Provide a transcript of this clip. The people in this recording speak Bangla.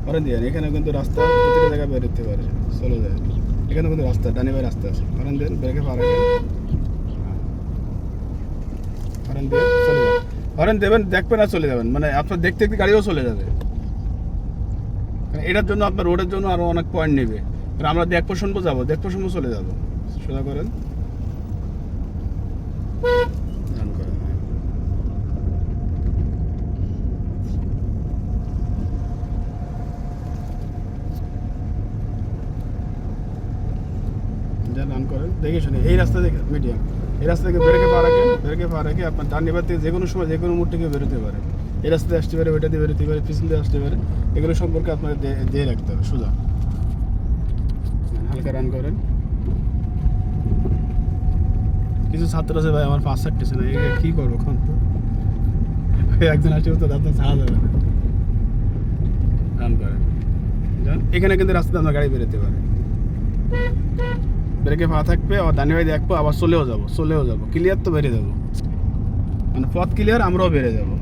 হরেন দিয়ে এখানে কিন্তু রাস্তা প্রতিটা জায়গায় বেরোতে পারে, চলে যায়। এখানে কিন্তু রাস্তা, ডানে বাই রাস্তা আছে। হরেন দেন, ব্রেকে পা রাখেন, হরেন দিয়ে চলে যাবেন। হরেন দেবেন, দেখবেন আর চলে যাবেন, মানে আপনার দেখতে দেখতে গাড়িও চলে যাবে। এটার জন্য আপনার রোডের জন্য আরও অনেক পয়েন্ট নেবে। আমরা দেখবো শুনবো যাবো, দেখবো শুনবো চলে যাবো। সোজা করেন, রান করেন। যা রান করেন, দেখে শুনে এই রাস্তা থেকে মিডিয়াম, এই রাস্তা থেকে ব্রেকে পা রাখেন, ব্রেকে পা রেখে আপনার ডান এবার থেকে যে কোনো সময় যে কোনো মুড থেকে বেরোতে পারে। এই রাস্তায় আসতে পারে, ওইটা দিয়ে বেরোতে পারে, পিছন দিয়ে আসতে পারে। এগুলো সম্পর্কে আপনাকে দিয়ে রাখতে হবে। সোজা হালকা রান করেন। কিছু ছাত্র আছে ভাই আমার পাঁচ চারটেছে না, এটা কী করবো এখন? তো একজন আসে তো আপনার ছাড়া যাবে না। রান করেন, যান। এখানে কিন্তু রাস্তাতে আপনার গাড়ি বেরোতে পারে। ব্রেকে পা থাকবে, আবার ডানে ভাই দেখবো, আবার চলেও যাবো, ক্লিয়ার তো বেরিয়ে যাবো, মানে পথ ক্লিয়ার, আমরাও বেরিয়ে যাবো।